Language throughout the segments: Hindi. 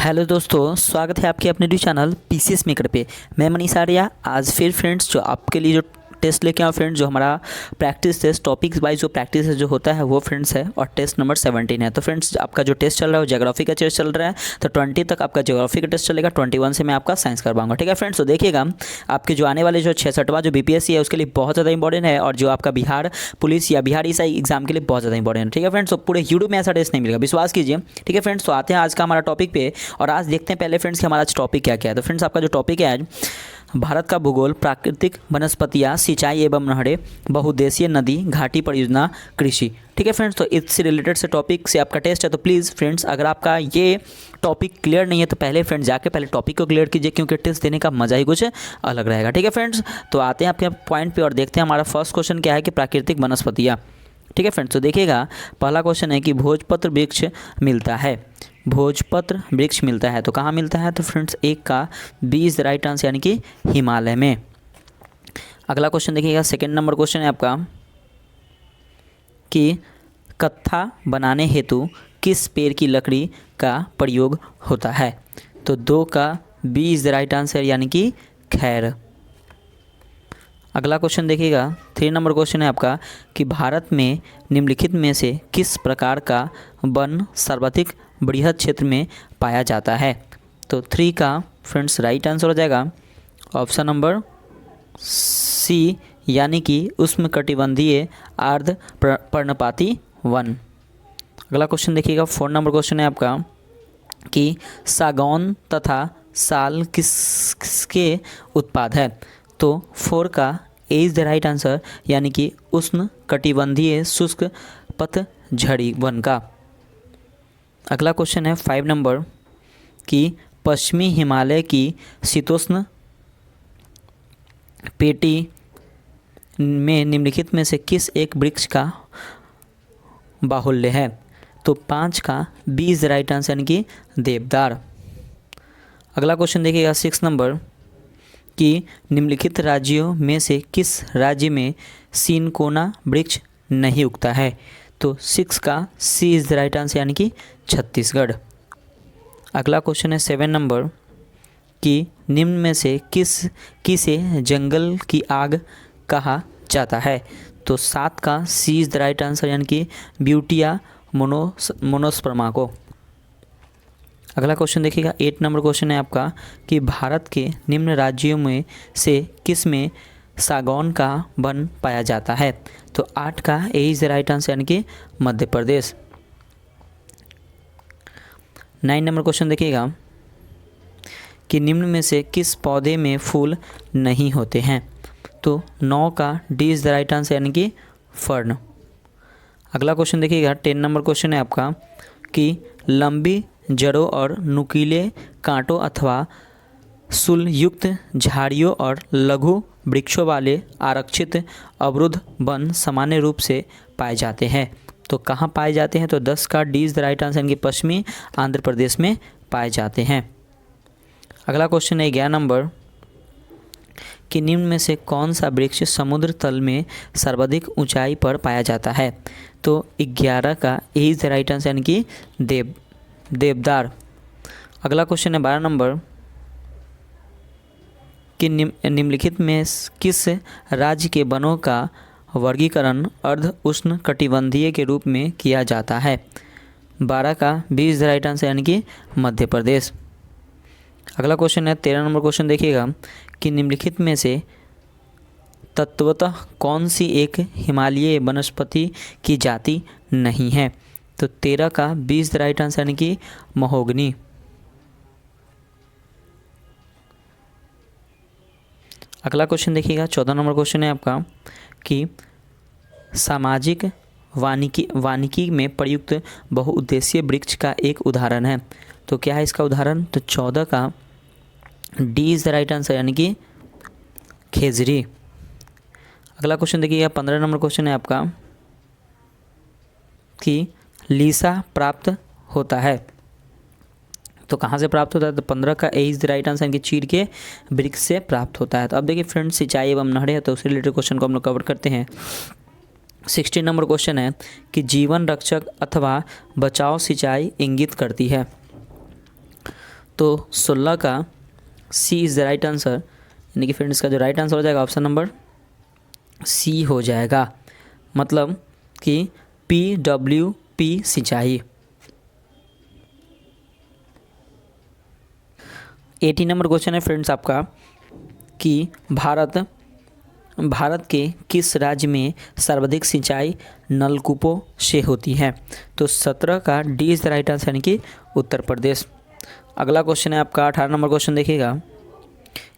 हेलो दोस्तों, स्वागत है आपके अपने यूट्यूब चैनल पीसीएस मेकर पे। मैं मनीष आर्या आज फिर फ्रेंड्स जो आपके लिए जो टेस्ट लेके आऊँ फ्रेंड्स, जो हमारा प्रैक्टिस टेस्ट टॉपिक्स वाइज जो प्रैक्टिस जो होता है वो फ्रेंड्स है और टेस्ट नंबर 17 है। तो फ्रेंड्स आपका जो टेस्ट चल रहा है वो ज्योग्राफी का टेस्ट चल रहा है, तो 20 तक आपका ज्योग्राफी का टेस्ट चलेगा, 21 से मैं आपका साइंस करवाऊंगा। ठीक है फ्रेंड्स, तो देखिएगा आपके जो आने वाले जो 66वां जो बीपीएससी है उसके लिए बहुत ज़्यादा इंपॉर्टेंट है, और जो आपका बिहार पुलिस या बिहार ईसाई एग्जाम के लिए बहुत ज़्यादा इंपॉर्टेंट है। ठीक है फ्रेंड्स, तो पूरे यूट्यूब में ऐसा टेस्ट नहीं मिलेगा, विश्वास कीजिए। ठीक है फ्रेंड्स, तो आते हैं आज का हमारा टॉपिक पे, और आज देखते हैं पहले फ्रेंड्स कि हमारा आज टॉपिक क्या क्या है। तो फ्रेंड्स आपका जो टॉपिक है आज भारत का भूगोल, प्राकृतिक वनस्पतियाँ, सिंचाई एवं नहरें, बहुउद्देशीय नदी, घाटी परियोजना, कृषि। ठीक है फ्रेंड्स, तो इससे रिलेटेड से टॉपिक से आपका टेस्ट है। तो प्लीज़ फ्रेंड्स अगर आपका ये टॉपिक क्लियर नहीं है तो पहले फ्रेंड्स जाके पहले टॉपिक को क्लियर कीजिए, क्योंकि टेस्ट देने का मज़ा ही कुछ अलग रहेगा। ठीक है फ्रेंड्स, तो आते हैं आपके पॉइंट पे और देखते हैं हमारा फर्स्ट क्वेश्चन क्या है कि प्राकृतिक वनस्पतियाँ। ठीक है फ्रेंड्स, तो देखिएगा पहला क्वेश्चन है कि भोजपत्र वृक्ष मिलता है, भोजपत्र वृक्ष मिलता है तो कहाँ मिलता है? तो फ्रेंड्स एक का B is the right answer, यानी कि हिमालय में। अगला क्वेश्चन देखिएगा, सेकंड नंबर क्वेश्चन है आपका कि कत्था बनाने हेतु किस पेड़ की लकड़ी का प्रयोग होता है? तो दो का B is the right answer, यानी कि खैर। अगला क्वेश्चन देखिएगा, 3 नंबर क्वेश्चन है आपका कि भारत में निम्नलिखित में से किस प्रकार का वन सर्वाधिक बृहद क्षेत्र में पाया जाता है? तो 3 का फ्रेंड्स राइट आंसर हो जाएगा ऑप्शन नंबर सी, यानी कि उष्णकटिबंधीय आर्द्र पर्णपाती वन। अगला क्वेश्चन देखिएगा, 4 नंबर क्वेश्चन है आपका कि सागौन तथा साल किसके उत्पाद है? तो 4 का A is the right answer, यानी कि उष्ण कटिबंधीय शुष्क पतझड़ी वन का। अगला क्वेश्चन है 5 नंबर कि पश्चिमी हिमालय की शीतोष्ण पेटी में निम्नलिखित में से किस एक वृक्ष का बाहुल्य है? तो 5 का B is the right answer, यानी कि देवदार। अगला क्वेश्चन देखिएगा 6 नंबर कि निम्नलिखित राज्यों में से किस राज्य में सिनकोना वृक्ष नहीं उगता है? तो 6 का सी इज़ द राइट आंसर, यानी कि छत्तीसगढ़। अगला क्वेश्चन है 7 नंबर कि निम्न में से किसे जंगल की आग कहा जाता है? तो 7 का सी इज़ द राइट आंसर, यानी कि ब्यूटिया मोनोस्पर्मा को। अगला क्वेश्चन देखिएगा 8 नंबर क्वेश्चन है आपका कि भारत के निम्न राज्यों में से किस में सागौन का वन पाया जाता है? तो 8 का A is the right answer, यानी कि मध्य प्रदेश। 9 नंबर क्वेश्चन देखिएगा कि निम्न में से किस पौधे में फूल नहीं होते हैं? तो 9 का D is the right answer, यानी कि फर्न। अगला क्वेश्चन देखिएगा 10 नंबर क्वेश्चन है आपका कि लंबी जड़ों और नुकीले कांटों अथवा शूलयुक्त झाड़ियों और लघु वृक्षों वाले आरक्षित अवरुद्ध वन सामान्य रूप से पाए जाते हैं। तो कहाँ पाए जाते हैं? तो 10 का D is the right answer, यानी कि पश्चिमी आंध्र प्रदेश में पाए जाते हैं। अगला क्वेश्चन है 11 नंबर कि निम्न में से कौन सा वृक्ष समुद्र तल में सर्वाधिक ऊंचाई पर पाया जाता है? तो 11 का A is the right answer, यानी कि देवदार। अगला क्वेश्चन है 12 नंबर कि निम्नलिखित में किस राज्य के वनों का वर्गीकरण अर्ध उष्ण कटिबंधीय के रूप में किया जाता है? 12 का B is the right answer, यानी कि मध्य प्रदेश। अगला क्वेश्चन है 13 नंबर क्वेश्चन देखिएगा कि निम्नलिखित में से तत्वतः कौन सी एक हिमालयी वनस्पति की जाति नहीं है? तो 13 का B is the right answer, यानी कि महोगनी। अगला क्वेश्चन देखिएगा 14 नंबर क्वेश्चन है आपका कि सामाजिक वानिकी में प्रयुक्त बहुउद्देशीय वृक्ष का एक उदाहरण है। तो क्या है इसका उदाहरण? तो 14 का D is the right answer, यानी कि खेजरी। अगला क्वेश्चन देखिएगा 15 नंबर क्वेश्चन है आपका कि लीसा प्राप्त होता है तो कहाँ से प्राप्त होता है? तो 15 का A is the right answer, यानी कि चीड़ के वृक्ष से प्राप्त होता है। तो अब देखिए फ्रेंड्स सिंचाई एवं नहरें है तो उससे रिलेटेड क्वेश्चन को हम लोग कवर करते हैं। 16 नंबर क्वेश्चन है कि जीवन रक्षक अथवा बचाव सिंचाई इंगित करती है। तो 16 का सी इज़ द राइट आंसर, यानी कि फ्रेंड्स इसका जो राइट आंसर हो जाएगा ऑप्शन नंबर सी हो जाएगा, मतलब कि PWP सिंचाई। 18 नंबर क्वेश्चन है फ्रेंड्स आपका कि भारत के किस राज्य में सर्वाधिक सिंचाई नलकूपों से होती है? तो 17 का D is the right answer, यानी कि उत्तर प्रदेश। अगला क्वेश्चन है आपका 18 नंबर क्वेश्चन देखिएगा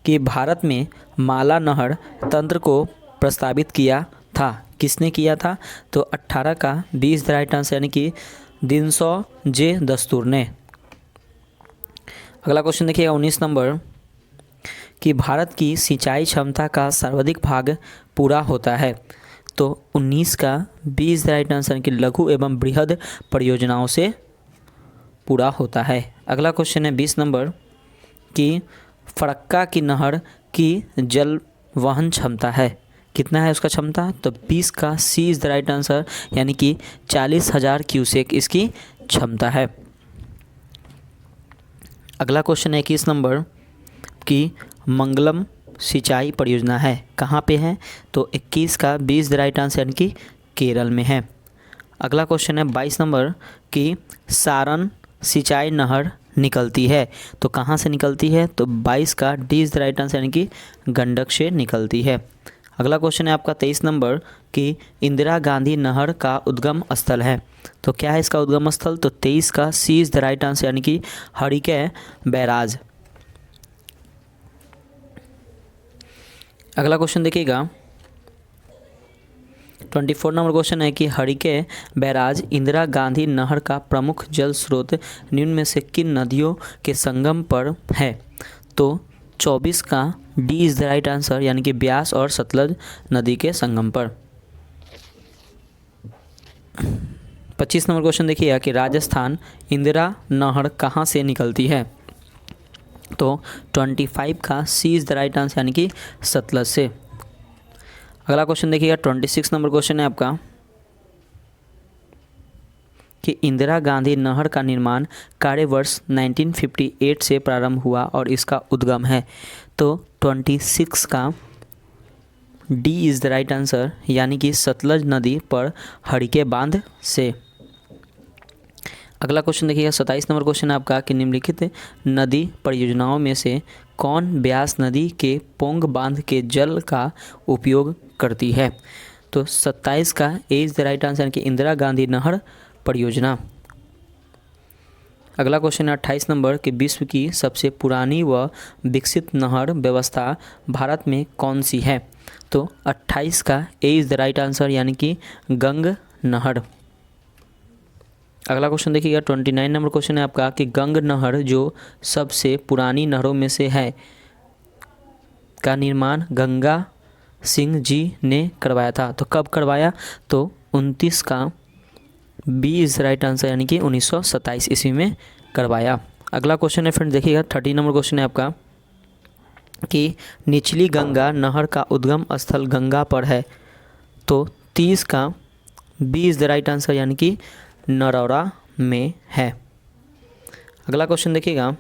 कि भारत में माला नहर तंत्र को प्रस्तावित किया था, किसने किया था? तो 18 का B is the right answer, यानी कि दिनसौ जे दस्तूर ने। अगला क्वेश्चन देखिएगा 19 नंबर कि भारत की सिंचाई क्षमता का सर्वाधिक भाग पूरा होता है, तो 19 का B is the right answer, कि लघु एवं बृहद परियोजनाओं से पूरा होता है। अगला क्वेश्चन है 20 नंबर कि फरक्का की नहर की जल वहन क्षमता है, कितना है उसका क्षमता? तो 20 का सी इज़ द राइट आंसर, यानी कि 40,000 क्यूसेक इसकी क्षमता है। अगला क्वेश्चन है 21 नंबर कि मंगलम सिंचाई परियोजना है, कहाँ पे है? तो 21 का B is the right answer, यानी कि केरल में है। अगला क्वेश्चन है 22 नंबर कि सारण सिंचाई नहर निकलती है, तो कहाँ से निकलती है? तो 22 का D is the right answer, यानी कि गंडक से निकलती है। अगला क्वेश्चन है आपका 23 नंबर कि इंदिरा गांधी नहर का उद्गम स्थल है, तो क्या है इसका उद्गम स्थल? तो 23 का सी इज़ द राइट आंसर, यानी कि हरिकै बैराज। अगला क्वेश्चन देखिएगा 24 नंबर क्वेश्चन है कि हरिकै बैराज इंदिरा गांधी नहर का प्रमुख जल स्रोत निम्न में से किन नदियों के संगम पर है? तो 24 का D is the right answer, यानी कि ब्यास और सतलज नदी के संगम पर। 25 नंबर क्वेश्चन देखिएगा कि राजस्थान इंदिरा नहर कहाँ से निकलती है? तो 25 का सी इज़ द राइट आंसर, यानी कि सतलज से। अगला क्वेश्चन देखिएगा 26 नंबर क्वेश्चन है आपका कि इंदिरा गांधी नहर का निर्माण कार्य वर्ष 1958 से प्रारंभ हुआ और इसका उद्गम है, तो 26 का D is the right answer, यानी कि सतलज नदी पर हरिकै बांध से। अगला क्वेश्चन देखिएगा 27 नंबर क्वेश्चन है आपका कि निम्नलिखित नदी परियोजनाओं में से कौन ब्यास नदी के पोंग बांध के जल का उपयोग करती है? तो 27 का A is the right answer, कि इंदिरा गांधी नहर परियोजना। अगला क्वेश्चन है 28 नंबर कि विश्व की सबसे पुरानी व विकसित नहर व्यवस्था भारत में कौन सी है? तो 28 का A is the right answer, यानी कि गंग नहर। अगला क्वेश्चन देखिएगा 29 नंबर क्वेश्चन है आपका कि गंग नहर जो सबसे पुरानी नहरों में से है का निर्माण गंगा सिंह जी ने करवाया था, तो कब करवाया? तो 29 का बी इज़ राइट आंसर, यानी कि 1927 ईस्वी में करवाया। अगला क्वेश्चन है फ्रेंड्स देखिएगा 30 नंबर क्वेश्चन है आपका कि निचली गंगा नहर का उद्गम स्थल गंगा पर है, तो 30 का B is the right answer, यानी कि नरौरा में है। अगला क्वेश्चन देखिएगा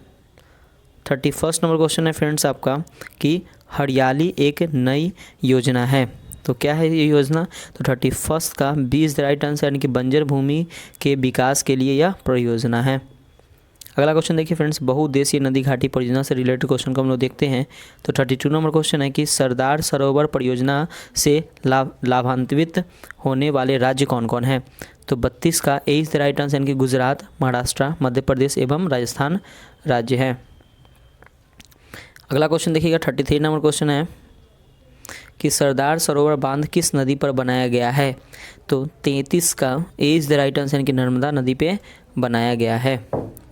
31 नंबर क्वेश्चन है फ्रेंड्स आपका कि हरियाली एक नई योजना है, तो क्या है ये योजना? तो 31 का B is the right answer, यानी कि बंजर भूमि के विकास के लिए यह परियोजना है। अगला क्वेश्चन देखिए फ्रेंड्स बहुउद्देशीय नदी घाटी परियोजना से रिलेटेड क्वेश्चन को हम लोग देखते हैं। तो 32 नंबर क्वेश्चन है कि सरदार सरोवर परियोजना से लाभान्वित होने वाले राज्य कौन कौन हैं? तो 32 का A is the right answer, यानी कि गुजरात, महाराष्ट्र, मध्य प्रदेश एवं राजस्थान राज्य है। अगला क्वेश्चन देखिएगा 33 नंबर क्वेश्चन है कि सरदार सरोवर बांध किस नदी पर बनाया गया है? तो 33 का A is the right answer, यानी कि नर्मदा नदी पे बनाया गया है।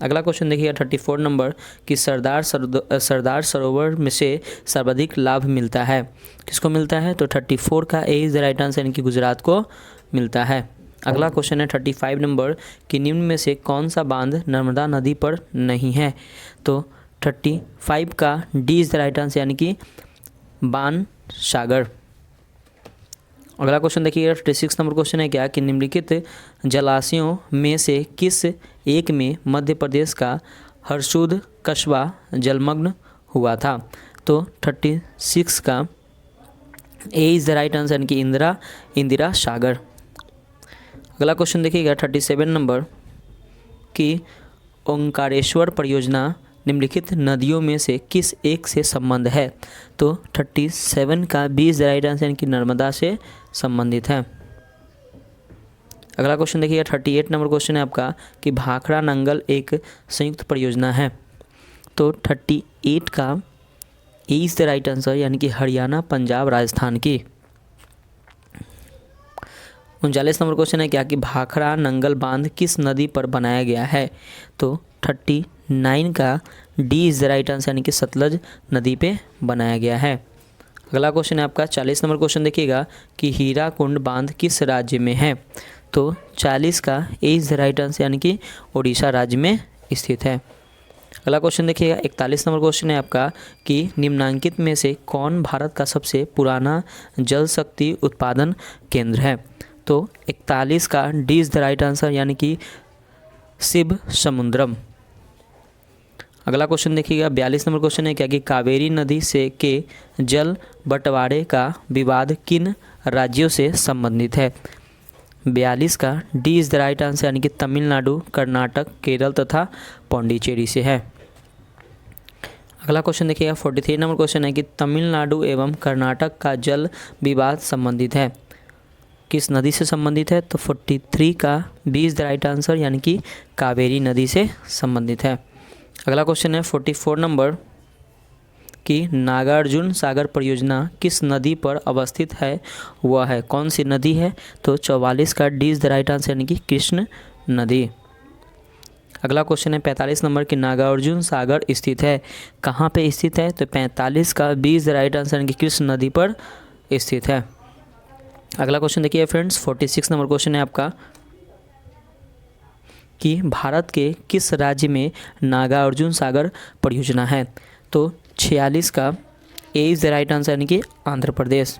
अगला क्वेश्चन देखिए 34 नंबर कि सरदार सरोवर में से सर्वाधिक लाभ मिलता है, किसको मिलता है? तो 34 का A is the right answer, यानी कि गुजरात को मिलता है। अगला क्वेश्चन है 35 नंबर कि निम्न में से कौन सा बांध नर्मदा नदी पर नहीं है? तो 35 का D is the right answer, यानी कि बाण सागर। अगला क्वेश्चन देखिए 36 नंबर क्वेश्चन है क्या कि निम्नलिखित जलाशयों में से किस एक में मध्य प्रदेश का हरसूद कस्बा जलमग्न हुआ था। तो 36 का A is the right answer, यानी कि इंदिरा सागर। अगला क्वेश्चन देखिएगा 37 नंबर कि ओंकारेश्वर परियोजना निम्नलिखित नदियों में से किस एक से संबंध है। तो 37 का B is the right answer, यानी कि नर्मदा से संबंधित है। अगला क्वेश्चन देखिए 38 नंबर क्वेश्चन है आपका कि भाखड़ा नंगल एक संयुक्त परियोजना है। तो 38 का ए इज द राइट आंसर, यानी कि हरियाणा पंजाब राजस्थान की। 39 नंबर क्वेश्चन है क्या कि भाखड़ा नंगल बांध किस नदी पर बनाया गया है। तो 39 का D is the right answer, यानी कि सतलज नदी पे बनाया गया है। अगला क्वेश्चन है आपका 40 नंबर क्वेश्चन देखिएगा कि हीराकुंड बांध किस राज्य में है। तो 40 का A is the right answer, यानी कि उड़ीसा राज्य में स्थित है। अगला क्वेश्चन देखिएगा 41 नंबर क्वेश्चन है आपका कि निम्नांकित में से कौन भारत का सबसे पुराना जल शक्ति उत्पादन केंद्र है। तो 41 का D is the right answer, यानी कि शिव समुद्रम। अगला क्वेश्चन देखिएगा 42 नंबर क्वेश्चन है क्या कि कावेरी नदी से के जल बंटवारे का विवाद किन राज्यों से संबंधित है। 42 का D is the right answer, यानी कि तमिलनाडु, कर्नाटक, केरल तथा पौंडीचेरी से है। अगला क्वेश्चन देखिएगा 43 नंबर क्वेश्चन है कि तमिलनाडु एवं कर्नाटक का जल विवाद संबंधित है, किस नदी से संबंधित है। तो 43 का B is the right answer, यानी कि कावेरी नदी से संबंधित है। अगला क्वेश्चन है 44 नंबर कि नागार्जुन सागर परियोजना किस नदी पर अवस्थित है, वह है कौन सी नदी है। तो 44 का D is the right answer, यानी कि कृष्ण नदी। अगला क्वेश्चन है 45 नंबर कि नागार्जुन सागर स्थित है, कहाँ पे स्थित है। तो 45 का B is the right answer, यानी कि कृष्ण नदी पर स्थित है। अगला क्वेश्चन देखिए फ्रेंड्स 46 नंबर क्वेश्चन है आपका कि भारत के किस राज्य में नागार्जुन सागर परियोजना है। तो 46 का A is the right answer, यानी कि आंध्र प्रदेश।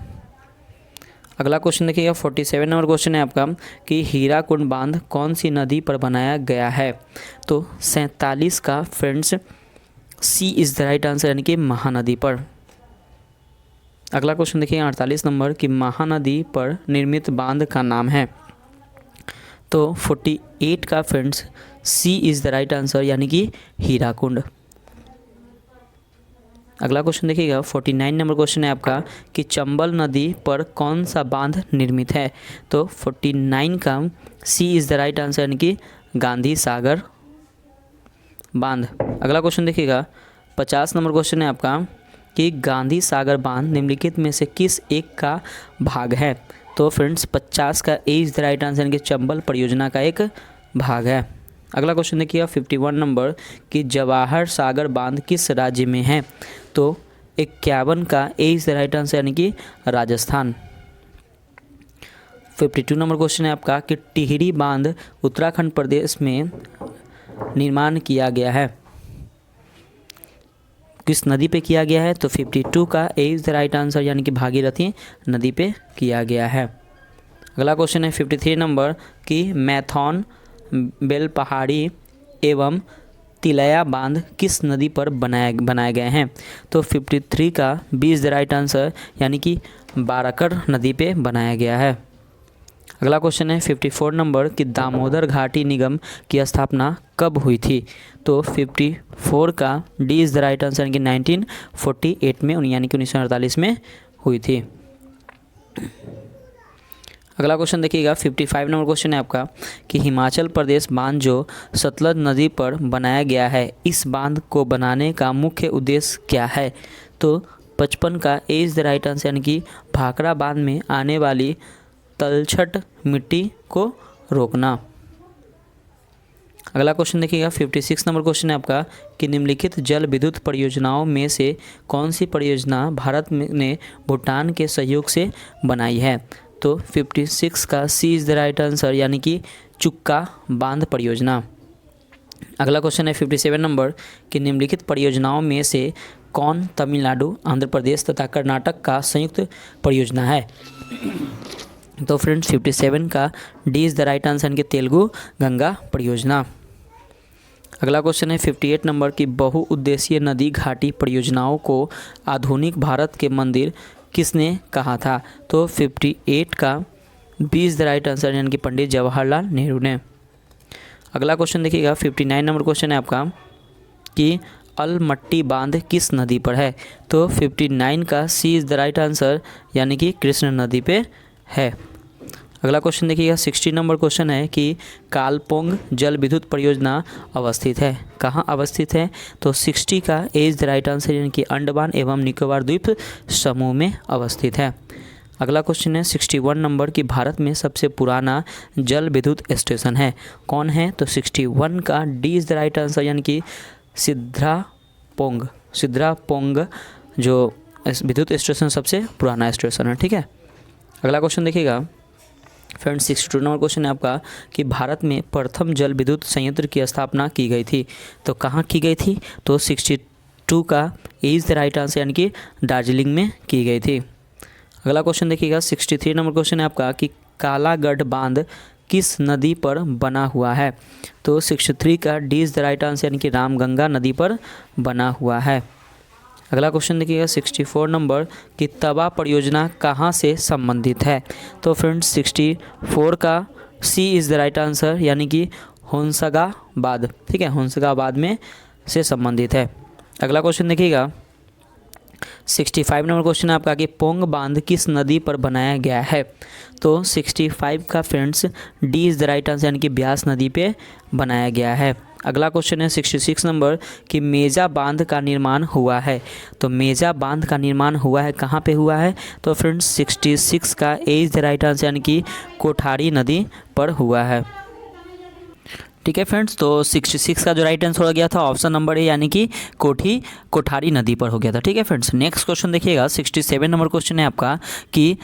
अगला क्वेश्चन देखिएगा 47 नंबर क्वेश्चन है आपका कि हीराकुंड बांध कौन सी नदी पर बनाया गया है। तो 47 का friends C is the right answer, यानी कि महानदी पर। अगला क्वेश्चन देखिए 48 नंबर कि महानदी पर निर्मित बांध का नाम है। तो 48 का friends C is the right answer, यानी कि हीराकुंड। अगला क्वेश्चन देखिएगा 49 नंबर क्वेश्चन है आपका कि चंबल नदी पर कौन सा बांध निर्मित है। तो 49 का सी इज़ द राइट आंसर, यानी कि गांधी सागर बांध। अगला क्वेश्चन देखिएगा 50 नंबर क्वेश्चन है आपका कि गांधी सागर बांध निम्नलिखित में से किस एक का भाग है। तो फ्रेंड्स 50 का A is the right answer, यानी कि चंबल परियोजना का एक भाग है। अगला क्वेश्चन देखिए 51 नंबर कि जवाहर सागर बांध किस राज्य में है। तो 51 का A is the right answer, यानी कि राजस्थान। 52 नंबर क्वेश्चन है आपका कि टिहरी बांध उत्तराखंड प्रदेश में निर्माण किया गया है, किस नदी पे किया गया है। तो 52 का A is the right answer, यानी कि भागीरथी नदी पे किया गया है। अगला क्वेश्चन है 53 नंबर कि मैथॉन बेल पहाड़ी एवं तिलया बांध किस नदी पर बनाए गए हैं। तो 53 का B is the right answer, यानी कि बाराकर नदी पे बनाया गया है। अगला क्वेश्चन है 54 नंबर कि दामोदर घाटी निगम की स्थापना कब हुई थी। तो 54 का D is the right answer, यानी कि 1948 में, यानी कि 1948 में हुई थी। अगला क्वेश्चन देखिएगा 55 नंबर क्वेश्चन है आपका कि हिमाचल प्रदेश बांध जो सतलज नदी पर बनाया गया है, इस बांध को बनाने का मुख्य उद्देश्य क्या है। तो 55 का A is the right answer, यानी कि भाखड़ा बांध में आने वाली तलछट मिट्टी को रोकना। अगला क्वेश्चन देखिएगा 56 नंबर क्वेश्चन है आपका कि निम्नलिखित जल विद्युत परियोजनाओं में से कौन सी परियोजना भारत ने भूटान के सहयोग से बनाई है। तो 56 का सी इज़ द राइट आंसर, यानी कि चुक्का बांध परियोजना। अगला क्वेश्चन है 57 नंबर कि निम्नलिखित परियोजनाओं में से कौन तमिलनाडु, आंध्र प्रदेश तथा कर्नाटक का संयुक्त परियोजना है। तो फ्रेंड्स 57 का D is the right answer यानी कि तेलुगु गंगा परियोजना। अगला क्वेश्चन है 58 नंबर की बहुउद्देशीय नदी घाटी परियोजनाओं को आधुनिक भारत के मंदिर किसने कहा था? तो 58 का B is the right answer यानी कि पंडित जवाहरलाल नेहरू ने। अगला क्वेश्चन देखिएगा 59 नंबर क्वेश्चन है आपका कि अलमट्टी बांध किस नदी पर है? तो 59 का सी इज़ द राइट आंसर यानी कि कृष्ण नदी पे है। अगला क्वेश्चन देखिएगा 60 नंबर क्वेश्चन है कि कालपोंग जल विद्युत परियोजना अवस्थित है, कहाँ अवस्थित है? तो 60 का A is the right answer यानी कि अंडमान एवं निकोबार द्वीप समूह में अवस्थित है। अगला क्वेश्चन है 61 नंबर की भारत में सबसे पुराना जल विद्युत स्टेशन है, कौन है? तो 61 का D is the right answer यानी कि सिद्रापोंग जो विद्युत स्टेशन सबसे पुराना स्टेशन है। ठीक है, अगला क्वेश्चन देखिएगा फ्रेंड्स 62 नंबर क्वेश्चन है आपका कि भारत में प्रथम जल विद्युत संयंत्र की स्थापना की गई थी, तो कहाँ की गई थी? तो 62 का A is the right answer यानी कि दार्जिलिंग में की गई थी। अगला क्वेश्चन देखिएगा 63 नंबर क्वेश्चन है आपका कि कालागढ़ बांध किस नदी पर बना हुआ है? तो 63 का D is the right answer यानी कि रामगंगा नदी पर बना हुआ है। अगला क्वेश्चन देखिएगा 64 नंबर कि तवा परियोजना कहाँ से संबंधित है? तो फ्रेंड्स 64 का सी इज़ द राइट आंसर यानी कि होशंगाबाद। ठीक है, होशंगाबाद में से संबंधित है। अगला क्वेश्चन देखिएगा 65 नंबर क्वेश्चन है आपका कि पोंग बांध किस नदी पर बनाया गया है? तो 65 का friends D is the right answer यानी कि ब्यास नदी पे बनाया गया है। अगला क्वेश्चन है 66 नंबर कि मेजा बांध का निर्माण हुआ है, तो मेजा बांध का निर्माण हुआ है कहाँ पे हुआ है? तो फ्रेंड्स 66 का A is the right answer यानी कि कोठारी नदी पर हुआ है। ठीक है फ्रेंड्स, तो 66 का जो राइट आंसर हो गया था ऑप्शन नंबर ए यानी कि कोठारी नदी पर हो गया था। ठीक है फ्रेंड्स, नेक्स्ट क्वेश्चन देखिएगा 67 नंबर क्वेश्चन है आपका कि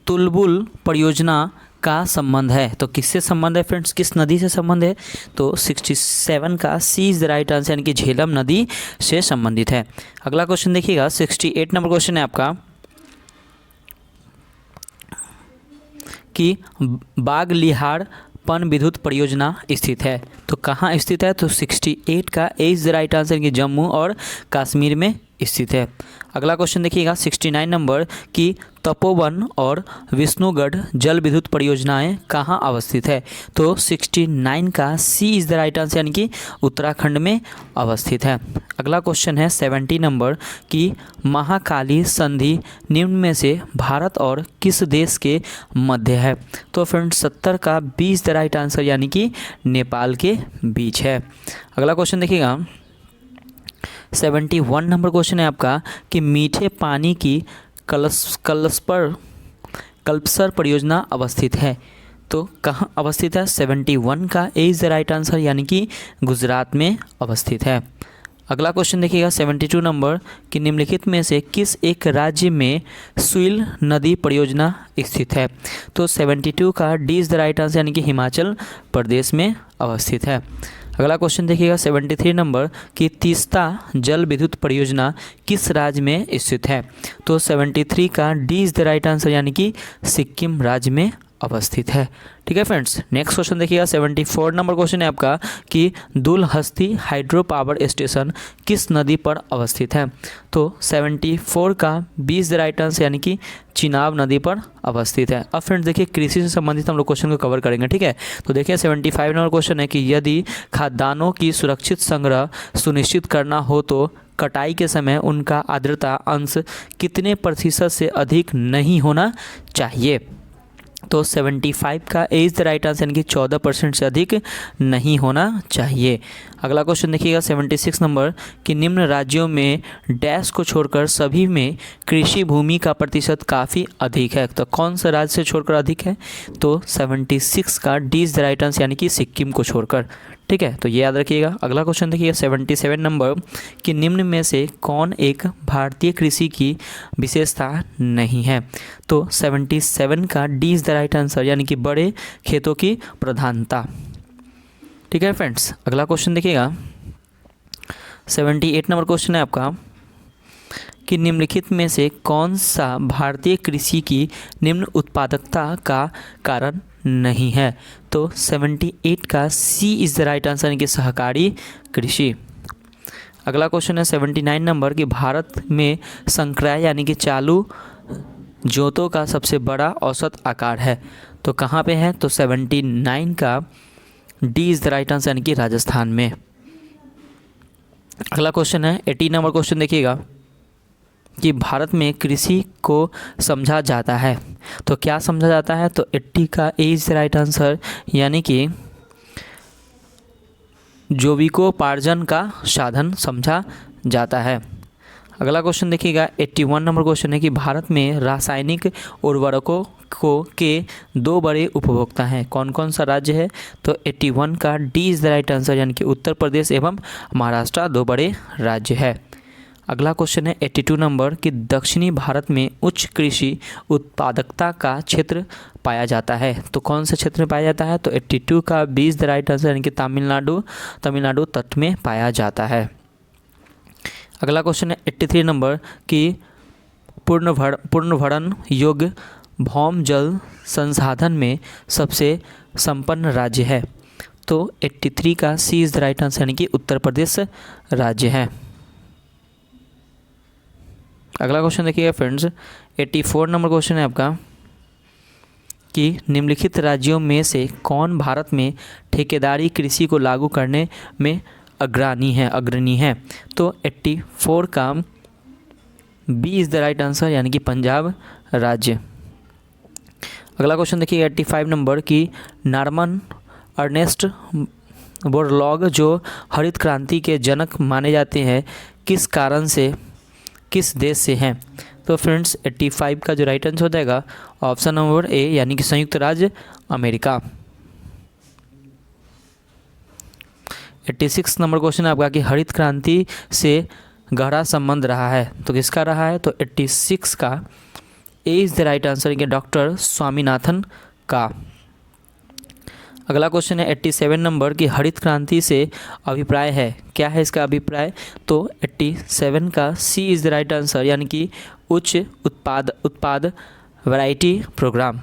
तुलबुल परियोजना का संबंध है, तो किससे संबंध है फ्रेंड्स, किस नदी से संबंध है? तो 67 का सी इज़ द राइट आंसर यानी कि झेलम नदी से संबंधित है। अगला क्वेश्चन देखिएगा 68 नंबर क्वेश्चन है आपका कि बागलिहार पन विद्युत परियोजना स्थित है, तो कहाँ स्थित है? तो 68 का A is the right answer यानी कि जम्मू और कश्मीर में स्थित है। अगला क्वेश्चन देखिएगा 69 नंबर कि तपोवन और विष्णुगढ़ जल विद्युत परियोजनाएं कहाँ अवस्थित है? तो 69 का सी इज़ द राइट आंसर यानी कि उत्तराखंड में अवस्थित है। अगला क्वेश्चन है 70 नंबर कि महाकाली संधि निम्न में से भारत और किस देश के मध्य है? तो फ्रेंड्स 70 का B is the right answer यानी कि नेपाल के बीच है। अगला क्वेश्चन देखिएगा 71 नंबर क्वेश्चन है आपका कि मीठे पानी की कल्पसर परियोजना अवस्थित है, तो कहाँ अवस्थित है? 71 का A is the right answer यानी कि गुजरात में अवस्थित है। अगला क्वेश्चन देखिएगा 72 नंबर कि निम्नलिखित में से किस एक राज्य में सुइल नदी परियोजना स्थित है? तो 72 का D is the right answer यानी कि हिमाचल प्रदेश में अवस्थित है। अगला क्वेश्चन देखिएगा 73 नंबर कि तीस्ता जल विद्युत परियोजना किस राज्य में स्थित है? तो 73 का D is the right answer यानी कि सिक्किम राज्य में अवस्थित है। ठीक है फ्रेंड्स, नेक्स्ट क्वेश्चन देखिएगा 74 नंबर क्वेश्चन है आपका कि दुलहस्ती हाइड्रो पावर स्टेशन किस नदी पर अवस्थित है? तो 74 का B is the right answer यानी कि चिनाब नदी पर अवस्थित है। अब फ्रेंड्स देखिए कृषि से संबंधित हम लोग क्वेश्चन को कवर करेंगे। ठीक है, तो देखिए 75 नंबर क्वेश्चन है कि यदि खाद्यान्नों की सुरक्षित संग्रह सुनिश्चित करना हो तो कटाई के समय उनका आर्द्रता अंश कितने प्रतिशत से अधिक नहीं होना चाहिए? तो 75 का A is the right answer यानी कि 14% से अधिक नहीं होना चाहिए। अगला क्वेश्चन देखिएगा 76 नंबर कि निम्न राज्यों में डैश को छोड़कर सभी में कृषि भूमि का प्रतिशत काफ़ी अधिक है, तो कौन सा राज्य से छोड़कर अधिक है? तो 76 का D is the right answer यानी कि सिक्किम को छोड़कर। ठीक है, तो ये याद रखिएगा। अगला क्वेश्चन देखिएगा 77 नंबर कि निम्न में से कौन एक भारतीय कृषि की विशेषता नहीं है? तो 77 का D is the right answer यानी कि बड़े खेतों की प्रधानता। ठीक है फ्रेंड्स, अगला क्वेश्चन देखिएगा 78 नंबर क्वेश्चन है आपका कि निम्नलिखित में से कौन सा भारतीय कृषि की निम्न उत्पादकता का कारण नहीं है? तो 78 का सी इज़ द राइट आंसर, यानी कि सहकारी कृषि। अगला क्वेश्चन है 79 नंबर कि भारत में संक्रय यानी कि चालू जोतों का सबसे बड़ा औसत आकार है, तो कहाँ पे है? तो 79 का D is the right answer, यानी कि राजस्थान में। अगला क्वेश्चन है 80 नंबर क्वेश्चन देखिएगा कि भारत में कृषि को समझा जाता है, तो क्या समझा जाता है? तो 80 का A is the right answer, यानी कि जीविकोपार्जन का साधन समझा जाता है। अगला क्वेश्चन देखिएगा 81 नंबर क्वेश्चन है कि भारत में रासायनिक उर्वरकों के दो बड़े उपभोक्ता हैं, कौन कौन सा राज्य है? तो 81 का D is the right answer, यानी कि उत्तर प्रदेश एवं महाराष्ट्र दो बड़े राज्य है। अगला क्वेश्चन है 82 नंबर कि दक्षिणी भारत में उच्च कृषि उत्पादकता का क्षेत्र पाया जाता है, तो कौन सा क्षेत्र में पाया जाता है? तो 82 का B is the right answer, यानी कि तमिलनाडु तट में पाया जाता है। अगला क्वेश्चन है 83 नंबर कि पुनर्भरण योग्य भौम जल संसाधन में सबसे संपन्न राज्य है, तो 83 का सी इज़ द राइट आंसर, यानी कि उत्तर प्रदेश राज्य है। अगला क्वेश्चन देखिएगा फ्रेंड्स 84 नंबर क्वेश्चन है आपका कि निम्नलिखित राज्यों में से कौन भारत में ठेकेदारी कृषि को लागू करने में अग्रणी है? तो 84 का B is the right answer, यानी कि पंजाब राज्य। अगला क्वेश्चन देखिए 85 नंबर कि नॉर्मन अर्नेस्ट बोरलॉग जो हरित क्रांति के जनक माने जाते हैं, किस कारण से, किस देश से हैं? तो फ्रेंड्स 85 का जो राइट आंसर हो जाएगा ऑप्शन नंबर ए, यानी कि संयुक्त राज्य अमेरिका। 86 नंबर क्वेश्चन है आपका कि हरित क्रांति से गहरा संबंध रहा है, तो किसका रहा है? तो 86 का A is the right answer, कि डॉक्टर स्वामीनाथन का। अगला क्वेश्चन है 87 नंबर कि हरित क्रांति से अभिप्राय है, क्या है इसका अभिप्राय? तो 87 का सी इज़ द राइट आंसर, यानी कि उच्च उत्पाद वैरायटी प्रोग्राम।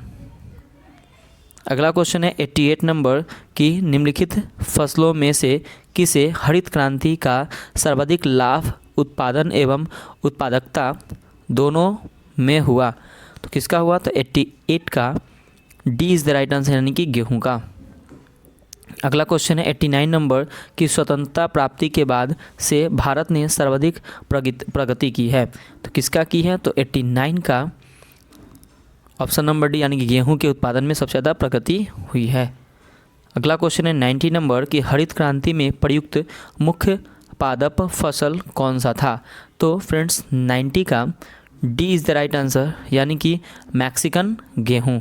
अगला क्वेश्चन है 88 नंबर कि निम्नलिखित फसलों में से किसे हरित क्रांति का सर्वाधिक लाभ उत्पादन एवं उत्पादकता दोनों में हुआ, तो किसका हुआ? तो 88 का D is the right answer, यानी कि गेहूं का। अगला क्वेश्चन है 89 नंबर कि स्वतंत्रता प्राप्ति के बाद से भारत ने सर्वाधिक प्रगति की है, तो किसका की है? तो 89 का ऑप्शन नंबर डी, यानी कि गेहूं के उत्पादन में सबसे ज़्यादा प्रगति हुई है। अगला क्वेश्चन है 90 नंबर कि हरित क्रांति में प्रयुक्त मुख्य पादप फसल कौन सा था? तो फ्रेंड्स 90 का D is the right answer, यानी कि मैक्सिकन गेहूं।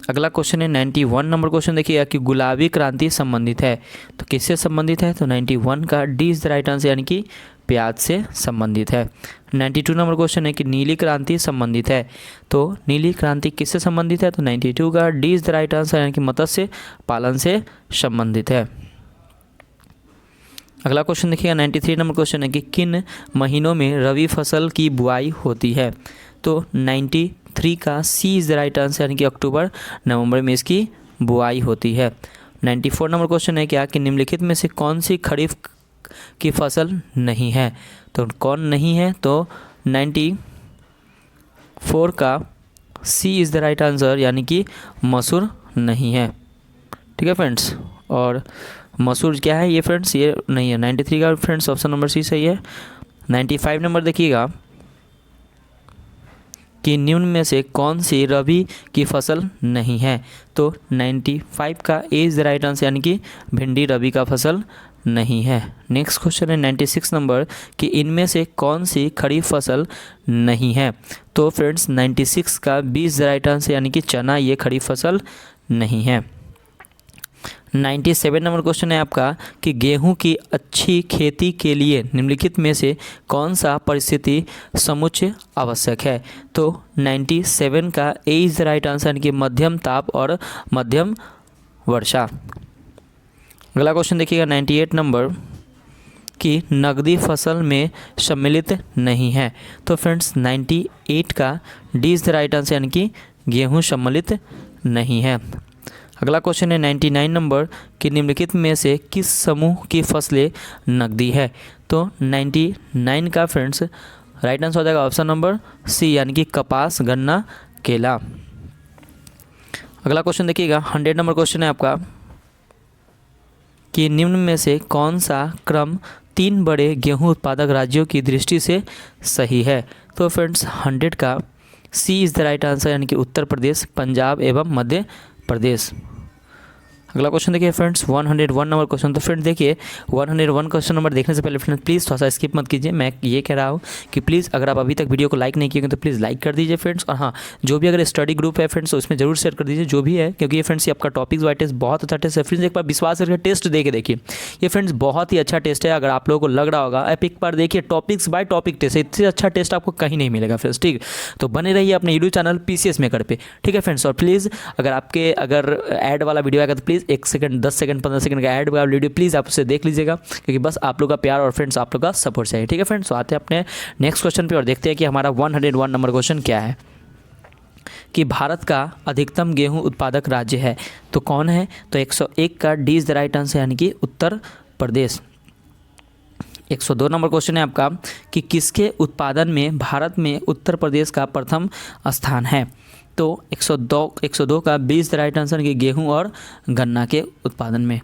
अगला क्वेश्चन है 91 नंबर क्वेश्चन देखिएगा कि गुलाबी क्रांति संबंधित है, तो किससे संबंधित है? तो 91 का D is the right answer, यानी कि प्याज से संबंधित है। 92 नंबर क्वेश्चन है कि नीली क्रांति संबंधित है, तो नीली क्रांति किससे संबंधित है? तो 92 का D is the right answer, यानी कि मत्स्य पालन से संबंधित है। अगला क्वेश्चन देखिएगा 93 नंबर क्वेश्चन है कि किन महीनों में रबी फसल की बुआई होती है? तो 93 का सी इज़ द राइट आंसर, यानी कि अक्टूबर नवंबर में इसकी बुआई होती है। 94 नंबर क्वेश्चन है क्या कि निम्नलिखित में से कौन सी खरीफ की फसल नहीं है? तो कौन नहीं है? तो 94 का सी इज़ द राइट आंसर, यानी कि मसूर नहीं है। ठीक है फ्रेंड्स, और मसूर क्या है ये फ्रेंड्स? ये नहीं है। 93 का फ्रेंड्स ऑप्शन नंबर सी सही है। 95 नंबर देखिएगा कि निम्न में से कौन सी रबी की फसल नहीं है? तो 95 का A is the right answer, यानी कि भिंडी रबी का फसल नहीं है। नेक्स्ट क्वेश्चन है 96 नंबर कि इनमें से कौन सी खरीफ फसल नहीं है? तो फ्रेंड्स 96 का B is the right answer, यानी कि चना ये खरीफ फसल नहीं है। 97 नंबर क्वेश्चन है आपका कि गेहूं की अच्छी खेती के लिए निम्नलिखित में से कौन सा परिस्थिति समुच्चय आवश्यक है? तो 97 का A is the right answer, यानी कि मध्यम ताप और मध्यम वर्षा। अगला क्वेश्चन देखिएगा 98 नंबर कि नकदी फसल में सम्मिलित नहीं है। तो फ्रेंड्स 98 का D is the right answer, यानी कि गेहूँ सम्मिलित नहीं है। अगला क्वेश्चन है 99 नंबर कि निम्नलिखित में से किस समूह की फसलें नकदी है। तो 99 का फ्रेंड्स राइट आंसर हो जाएगा ऑप्शन नंबर सी, यानी कि कपास, गन्ना, केला। अगला क्वेश्चन देखिएगा 100 नंबर क्वेश्चन है आपका कि निम्न में से कौन सा क्रम 3 बड़े गेहूं उत्पादक राज्यों की दृष्टि से सही है। तो फ्रेंड्स 100 का सी इज़ द राइट आंसर, यानी कि उत्तर प्रदेश, पंजाब एवं मध्य प्रदेश। अगला क्वेश्चन देखिए फ्रेंड्स 101 नंबर क्वेश्चन। तो फ्रेंड्स देखिए 101 क्वेश्चन नंबर देखने से पहले फ्रेंड्स प्लीज़ थोड़ा सा स्किप मत कीजिए। मैं ये कह रहा हूँ कि प्लीज़ अगर आप अभी तक वीडियो को लाइक नहीं किए तो प्लीज़ लाइक कर दीजिए फ्रेंड्स। और हाँ, जो भी अगर स्टडी ग्रुप है फ्रेंड्स तो उसमें जरूर शेयर कर दीजिए जो भी है, क्योंकि ये फ्रेंड्स ये आपका टॉपिक्स वाइज टेस्ट बहुत अच्छा टेस्ट है। फ्रेंड्स एक बार विश्वास करके टेस्ट दे के देखिए, ये फ्रेंड्स बहुत ही अच्छा टेस्ट है। अगर आप लोगों को लग रहा होगा आप एक बार देखिए, टॉपिक्स बाय टॉपिक टेस्ट है, इससे अच्छा टेस्ट आपको कहीं नहीं मिलेगा फ्रेंड्स, ठीक। तो बने रहिए अपने यूट्यूब चैनल PCS मेकर पे, ठीक है फ्रेंड्स। और प्लीज़ अगर ऐड वाला वीडियो आएगा तो प्लीज़ 1 सेकंड 10 सेकंड 15 सेकंड का ऐड वाला वीडियो प्लीज़ आप उसे देख लीजिएगा, क्योंकि बस आप लोग का प्यार और फ्रेंड्स आप लोग का सपोर्ट चाहिए, ठीक है फ्रेंड्स। तो आते हैं अपने नेक्स्ट क्वेश्चन पे और देखते हैं कि हमारा 101 नंबर क्वेश्चन क्या है कि भारत का अधिकतम गेहूं उत्पादक राज्य है तो कौन है। तो 101 का D is the right answer, यानी कि उत्तर प्रदेश। 102 नंबर क्वेश्चन है आपका कि किसके उत्पादन में भारत में उत्तर प्रदेश का प्रथम स्थान है। तो 102 का B is the right answer, कि गेहूं और गन्ना के उत्पादन में।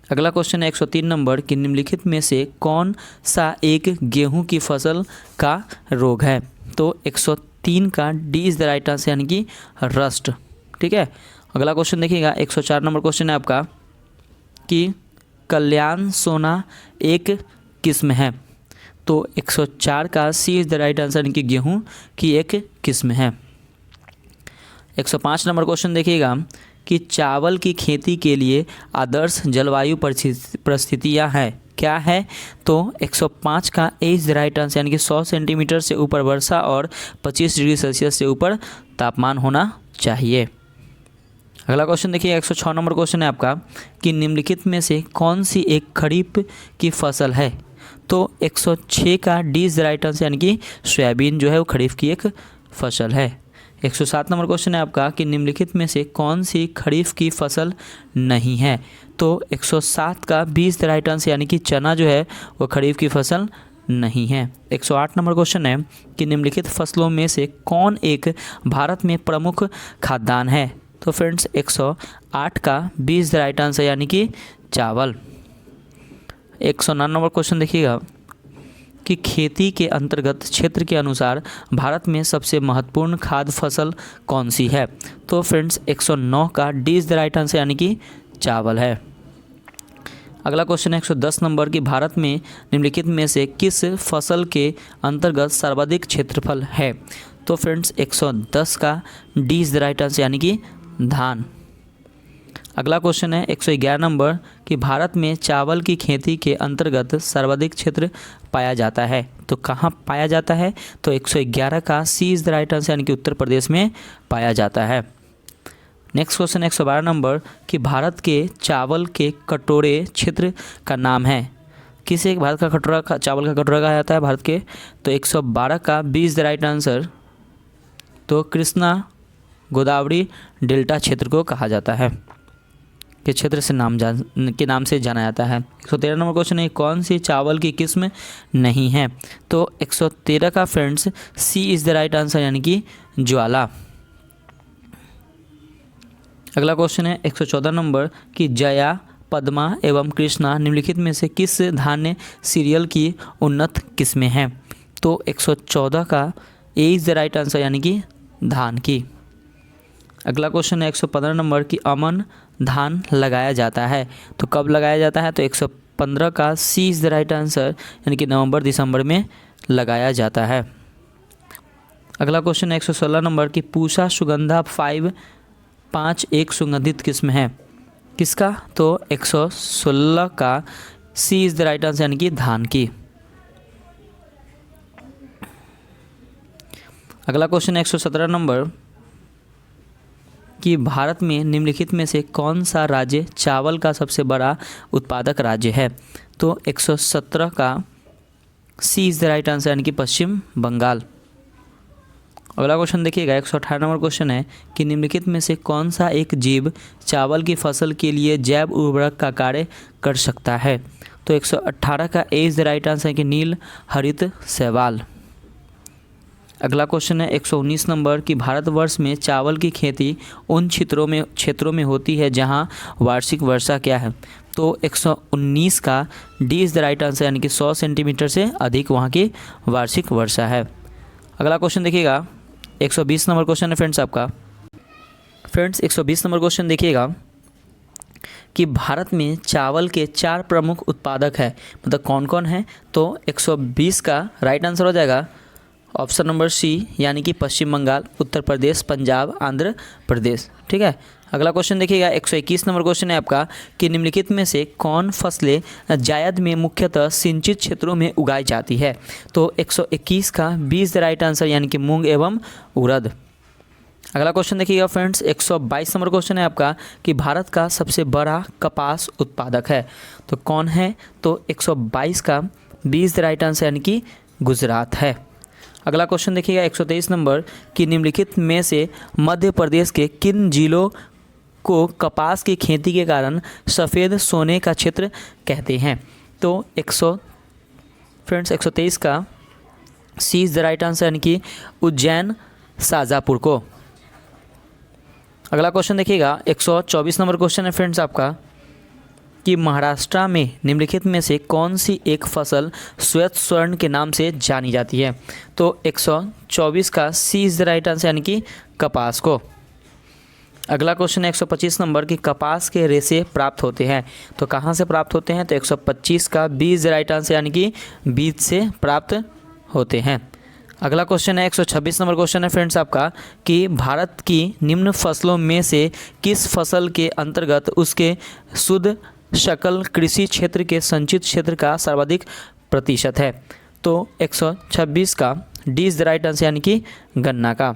अगला क्वेश्चन है 103 नंबर कि निम्नलिखित में से कौन सा एक गेहूं की फसल का रोग है। तो 103 का D is the right answer, यानी कि रस्ट, ठीक है। अगला क्वेश्चन देखिएगा 104 नंबर क्वेश्चन है आपका कि कल्याण सोना एक किस्म है। तो 104 का सी इज़ द राइट आंसर, यानी कि गेहूं की एक किस्म है। 105 नंबर क्वेश्चन देखिएगा कि चावल की खेती के लिए आदर्श जलवायु परिस्थितियाँ हैं, क्या है। तो 105 का A is the right answer, यानी कि 100 सेंटीमीटर से ऊपर वर्षा और 25 डिग्री सेल्सियस से ऊपर तापमान होना चाहिए। अगला क्वेश्चन देखिए 106 नंबर क्वेश्चन है आपका कि निम्नलिखित में से कौन सी एक खरीफ की फसल है। तो 106 का D is the right answer, यानी कि सोयाबीन जो है वो खरीफ की एक फसल है। 107 नंबर क्वेश्चन है आपका कि निम्नलिखित में से कौन सी खरीफ की फसल नहीं है। तो 107 का B is the right answer, यानी कि चना जो है वो खरीफ की फसल नहीं है। 108 नंबर क्वेश्चन है कि निम्नलिखित फसलों में से कौन एक भारत में प्रमुख खाद्यान्न है। तो फ्रेंड्स 108 का B is the right answer, यानी कि चावल। 109 नंबर क्वेश्चन देखिएगा कि खेती के अंतर्गत क्षेत्र के अनुसार भारत में सबसे महत्वपूर्ण खाद्य फसल कौन सी है। तो फ्रेंड्स 109 का D is the right answer, यानी कि चावल है। अगला क्वेश्चन है 110 नंबर कि भारत में निम्नलिखित में से किस फसल के अंतर्गत सर्वाधिक क्षेत्रफल है। तो फ्रेंड्स 110 का D is the right answer, यानी कि धान। अगला क्वेश्चन है 111 नंबर कि भारत में चावल की खेती के अंतर्गत सर्वाधिक क्षेत्र पाया जाता है तो कहाँ पाया जाता है। तो 111 का सी इज़ द राइट आंसर, यानी कि उत्तर प्रदेश में पाया जाता है। नेक्स्ट क्वेश्चन 112 नंबर कि भारत के चावल के कटोरे क्षेत्र का नाम है, किसे भारत का कटोरा चावल का कटोरा कहा जाता है भारत के। तो 112 का B is the right answer, तो कृष्णा गोदावरी डेल्टा क्षेत्र को कहा जाता है, के क्षेत्र से के नाम से जाना जाता है। 113 नंबर क्वेश्चन है कौन सी चावल की किस्म नहीं है। तो 113 का friends C is the right answer, यानी कि ज्वाला। अगला क्वेश्चन है 114 नंबर कि जया, पद्मा एवं कृष्णा निम्नलिखित में से किस धान्य सीरियल की उन्नत किस्में हैं। तो 114 का A is the right answer, यानी कि धान की। अगला क्वेश्चन है 115 नंबर कि अमन धान लगाया जाता है तो कब लगाया जाता है। तो 115 का सी इज़ द राइट आंसर, यानी कि नवंबर दिसंबर में लगाया जाता है। अगला क्वेश्चन है 116 नंबर कि पूषा सुगंधा 5 एक सुगंधित किस्म है, किसका। तो 116 का सी इज़ द राइट आंसर, यानी कि धान की। अगला क्वेश्चन है 117 नंबर कि भारत में निम्नलिखित में से कौन सा राज्य चावल का सबसे बड़ा उत्पादक राज्य है? तो 117 का सी इज़ द राइट आंसर, यानी कि पश्चिम बंगाल। अगला क्वेश्चन देखिएगा, 118 नंबर क्वेश्चन है कि निम्नलिखित में से कौन सा एक जीव चावल की फसल के लिए जैव उर्वरक का कार्य कर सकता है? तो 118 का A is the right answer है कि नील हरित शैवाल। अगला क्वेश्चन है 119 नंबर कि भारतवर्ष में चावल की खेती उन क्षेत्रों में होती है जहां वार्षिक वर्षा क्या है? तो 119 का D is the right answer, यानी कि 100 सेंटीमीटर से अधिक वहां की वार्षिक वर्षा है। अगला क्वेश्चन देखिएगा, 120 नंबर क्वेश्चन है फ्रेंड्स आपका। फ्रेंड्स 120 नंबर क्वेश्चन देखिएगा कि भारत में चावल के 4 प्रमुख उत्पादक हैं, मतलब कौन कौन है? तो 120 का राइट आंसर हो जाएगा ऑप्शन नंबर सी, यानी कि पश्चिम बंगाल, उत्तर प्रदेश, पंजाब, आंध्र प्रदेश। ठीक है। अगला क्वेश्चन देखिएगा, 121 नंबर क्वेश्चन है आपका कि निम्नलिखित में से कौन फसलें जायद में मुख्यतः सिंचित क्षेत्रों में उगाई जाती है? तो 121 का B is the right answer, यानी कि मूंग एवं उड़द। अगला क्वेश्चन देखिएगा फ्रेंड्स, 122 नंबर क्वेश्चन है आपका कि भारत का सबसे बड़ा कपास उत्पादक है, तो कौन है? तो 122 का B is the right answer, यानी कि गुजरात है। अगला क्वेश्चन देखिएगा, 123 नंबर कि निम्नलिखित में से मध्य प्रदेश के किन जिलों को कपास की खेती के कारण सफ़ेद सोने का क्षेत्र कहते हैं? तो 123 का सी इज़ द राइट आंसर, यानी कि उज्जैन, शाजापुर को। अगला क्वेश्चन देखिएगा, 124 नंबर क्वेश्चन है फ्रेंड्स आपका कि महाराष्ट्र में निम्नलिखित में से कौन सी एक फसल श्वेत स्वर्ण के नाम से जानी जाती है? तो 124 का सी इज़ द राइट आंसर, यानी कि कपास को। अगला क्वेश्चन है 125 नंबर कि कपास के रेशे प्राप्त होते हैं, तो कहाँ से प्राप्त होते हैं? तो 125 का B is the right answer, यानी कि बीज से प्राप्त होते हैं। अगला क्वेश्चन है 126 नंबर क्वेश्चन है फ्रेंड्स आपका कि भारत की निम्न फसलों में से किस फसल के अंतर्गत उसके शुद्ध सकल कृषि क्षेत्र के संचित क्षेत्र का सर्वाधिक प्रतिशत है? तो 126 का D is the right answer, यानी कि गन्ना का।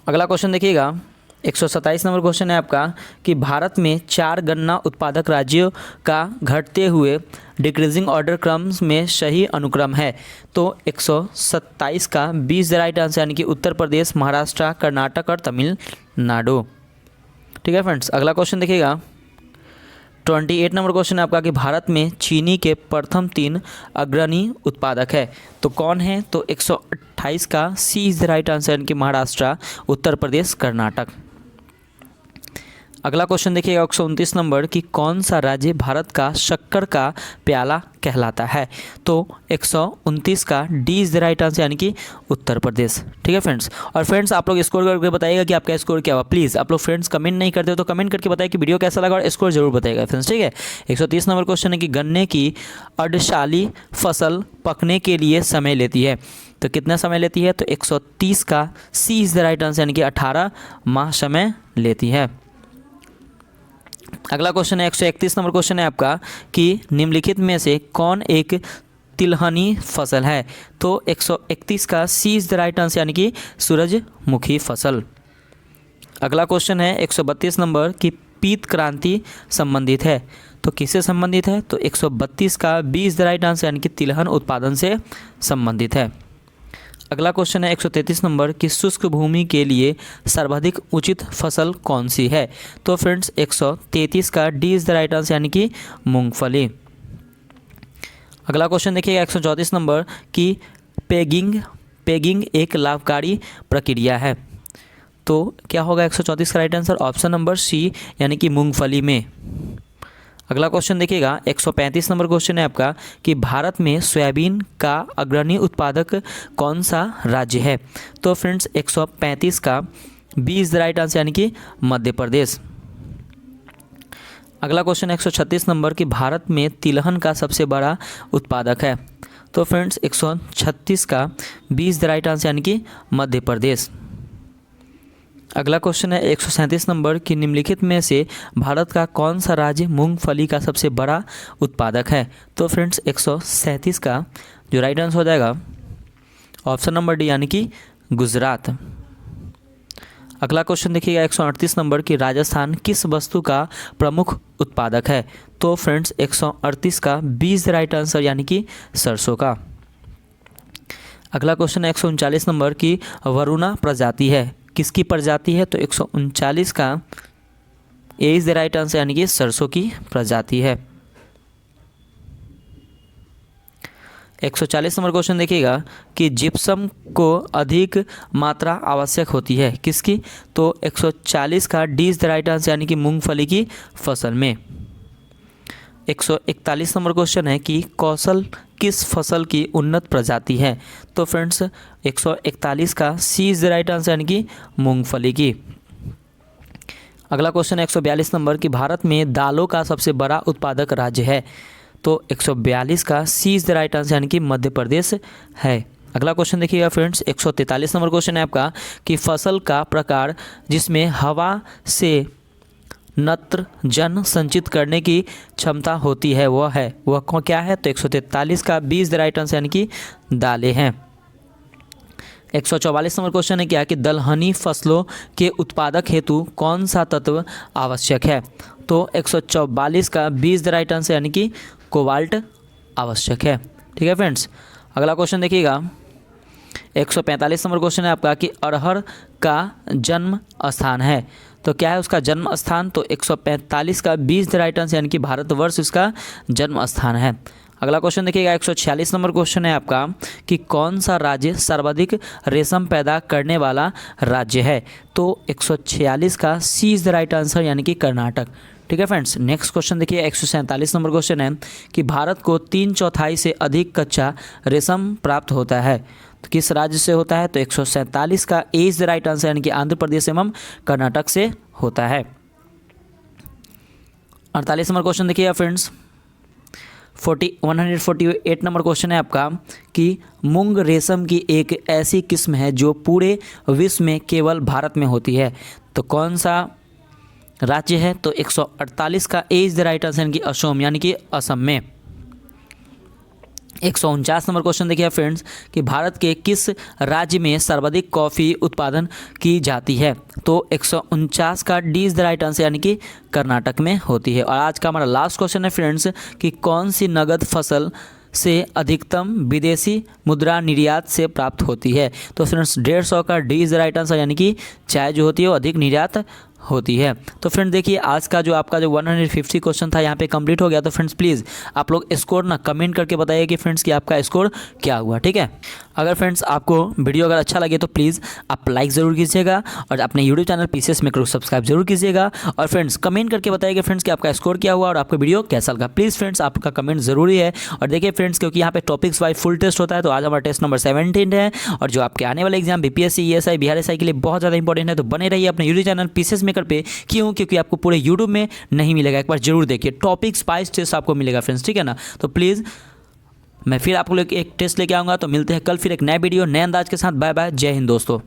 अगला क्वेश्चन देखिएगा, 127 नंबर क्वेश्चन है आपका कि भारत में 4 गन्ना उत्पादक राज्यों का घटते हुए डिक्रीजिंग ऑर्डर क्रम में सही अनुक्रम है? तो 127 का B is the right answer, यानी कि उत्तर प्रदेश, महाराष्ट्र, कर्नाटक और तमिलनाडु। ठीक है फ्रेंड्स। अगला क्वेश्चन देखिएगा, 28 नंबर क्वेश्चन है आपका कि भारत में चीनी के प्रथम 3 अग्रणी उत्पादक है, तो कौन है? तो 128 का सी इज़ द राइट आंसर, यानी कि महाराष्ट्र, उत्तर प्रदेश, कर्नाटक। अगला क्वेश्चन देखिएगा 129 नंबर कि कौन सा राज्य भारत का शक्कर का प्याला कहलाता है? तो 129 का D is the right answer, यानी कि उत्तर प्रदेश। ठीक है फ्रेंड्स। और फ्रेंड्स आप लोग स्कोर करके बताइएगा कि आपका स्कोर क्या हुआ। प्लीज़ आप लोग फ्रेंड्स कमेंट नहीं करते हो तो कमेंट करके बताइए कि वीडियो कैसा लगा और स्कोर जरूर बताइएगा फ्रेंड्स। ठीक है। 130 नंबर क्वेश्चन है कि गन्ने की अर्धशाली फसल पकने के लिए समय लेती है, तो कितना समय लेती है? तो 130 का सी इज़ द राइट आंसर, यानी कि 18 माह समय लेती है। अगला क्वेश्चन है 131 नंबर क्वेश्चन है आपका कि निम्नलिखित में से कौन एक तिलहनी फसल है? तो 131 का सी इज़ द राइट आंसर, यानी कि सूरजमुखी फसल। अगला क्वेश्चन है 132 नंबर कि पीत क्रांति संबंधित है, तो किससे संबंधित है? तो 132 का B is the right answer, यानी कि तिलहन उत्पादन से संबंधित है। अगला क्वेश्चन है 133 नंबर कि शुष्क भूमि के लिए सर्वाधिक उचित फसल कौन सी है? तो फ्रेंड्स 133 का D is the right answer, यानी कि मूंगफली। अगला क्वेश्चन देखिएगा 134 नंबर कि पेगिंग एक लाभकारी प्रक्रिया है, तो क्या होगा 134 का right answer? Option number C, यानी कि मूंगफली में। अगला क्वेश्चन देखिएगा 135 नंबर क्वेश्चन है आपका कि भारत में सोयाबीन का अग्रणी उत्पादक कौन सा राज्य है? तो फ्रेंड्स 135 का B is the right answer, यानी कि मध्य प्रदेश। अगला क्वेश्चन 136 नंबर कि भारत में तिलहन का सबसे बड़ा उत्पादक है, तो फ्रेंड्स 136 का B is the right answer, यानी कि मध्य प्रदेश। अगला क्वेश्चन है 137 नंबर कि निम्नलिखित में से भारत का कौन सा राज्य मूंगफली का सबसे बड़ा उत्पादक है? तो फ्रेंड्स 137 का जो राइट आंसर हो जाएगा ऑप्शन नंबर डी, यानी कि गुजरात। अगला क्वेश्चन देखिएगा 138 नंबर की राजस्थान किस वस्तु का प्रमुख उत्पादक है? तो फ्रेंड्स 138 का B is the right answer, यानी कि सरसों का। अगला क्वेश्चन है 139 नंबर की वरुणा प्रजाति है, किसकी प्रजाति है? तो 139 का ए इज द राइट आंसर, यानी कि सरसों की प्रजाति है। 140 नंबर क्वेश्चन देखिएगा कि जिप्सम को अधिक मात्रा आवश्यक होती है, किसकी? तो 140 का D is the right answer, यानी कि मूंगफली की फसल में। 141 नंबर क्वेश्चन है कि कौशल किस फसल की उन्नत प्रजाति है? तो फ्रेंड्स 141 का सी इज द राइट आंसर, यानी कि मूंगफली की। अगला क्वेश्चन है 142 नंबर कि भारत में दालों का सबसे बड़ा उत्पादक राज्य है? तो 142 का सी इज द राइट आंसर, यानी कि मध्य प्रदेश है। अगला क्वेश्चन देखिएगा फ्रेंड्स 143 नंबर क्वेश्चन है आपका कि फसल का प्रकार जिसमें हवा से नत्रजन संचित करने की क्षमता होती है वह क्या है? तो 143 का B is the right answer, यानी कि दालें हैं। 144 नंबर क्वेश्चन है क्या कि दलहनी फसलों के उत्पादक हेतु कौन सा तत्व आवश्यक है? तो 144 का B is the right answer, यानी कि कोबाल्ट आवश्यक है। ठीक है फ्रेंड्स, अगला क्वेश्चन देखिएगा 145 नंबर क्वेश्चन है आपका कि अरहर का जन्म स्थान है, तो क्या है उसका जन्म स्थान? तो 145 का B is the right answer, यानी कि भारतवर्ष इसका जन्म स्थान है। अगला क्वेश्चन देखिएगा 146 नंबर क्वेश्चन है आपका कि कौन सा राज्य सर्वाधिक रेशम पैदा करने वाला राज्य है? तो 146 का सी इज द राइट आंसर, यानी कि कर्नाटक। ठीक है फ्रेंड्स, नेक्स्ट क्वेश्चन देखिए 147 नंबर क्वेश्चन है कि भारत को 3/4 से अधिक कच्चा रेशम प्राप्त होता है, तो किस राज्य से होता है? तो 147 का ए इज द राइट आंसर, यानी कि आंध्र प्रदेश एवं कर्नाटक से होता है। 48 नंबर क्वेश्चन देखिएगा फ्रेंड्स 148 नंबर क्वेश्चन है आपका कि मूंग रेशम की एक ऐसी किस्म है जो पूरे विश्व में केवल भारत में होती है, तो कौन सा राज्य है? तो 148 का ए इज द राइट आंसर, यानी कि असम, यानी कि असम में। 149 नंबर क्वेश्चन देखिए फ्रेंड्स कि भारत के किस राज्य में सर्वाधिक कॉफ़ी उत्पादन की जाती है? तो 149 का D is the right answer, यानी कि कर्नाटक में होती है। और आज का हमारा लास्ट क्वेश्चन है फ्रेंड्स कि कौन सी नगद फसल से अधिकतम विदेशी मुद्रा निर्यात से प्राप्त होती है? तो फ्रेंड्स 150 का D is the right answer, यानी कि चाय जो होती है वो अधिक निर्यात होती है। तो फ्रेंड्स देखिए आज का जो आपका जो 150 क्वेश्चन था यहाँ पे कंप्लीट हो गया। तो फ्रेंड्स प्लीज़ आप लोग स्कोर ना कमेंट करके बताइए कि फ्रेंड्स कि आपका स्कोर क्या हुआ। ठीक है, अगर फ्रेंड्स आपको वीडियो अगर अच्छा लगे तो प्लीज़ आप लाइक ज़रूर कीजिएगा और अपने यूट्यूब चैनल पीसीएस मेकर को सब्सक्राइब जरूर कीजिएगा। और फ्रेंड्स कमेंट करके बताइए कि फ्रेंड्स कि आपका स्कोर क्या हुआ और आपका वीडियो कैसा लगा। प्लीज़ फ्रेंड्स आपका कमेंट ज़रूरी है। और देखिए फ्रेंड्स क्योंकि यहाँ पे टॉपिक्स वाइज फुल टेस्ट होता है, तो आज हमारा टेस्ट नंबर 17 है और जो आपके आने वाले exam BPSC, ESI, Bihar SI के लिए बहुत ज़्यादा इंपॉर्टेंट है। तो बने रहिए अपने यूट्यूब चैनल पीसीएस मेकर पे। क्यों? क्योंकि आपको पूरे यूट्यूब में नहीं मिलेगा, एक बार जरूर देखिए, टॉपिक्स वाइज टेस्ट आपको मिलेगा फ्रेंड्स। ठीक है ना, तो प्लीज़ मैं फिर आपको एक टेस्ट लेके आऊँगा। तो मिलते हैं कल फिर एक नए वीडियो नए अंदाज के साथ। बाय बाय, जय हिंद दोस्तों।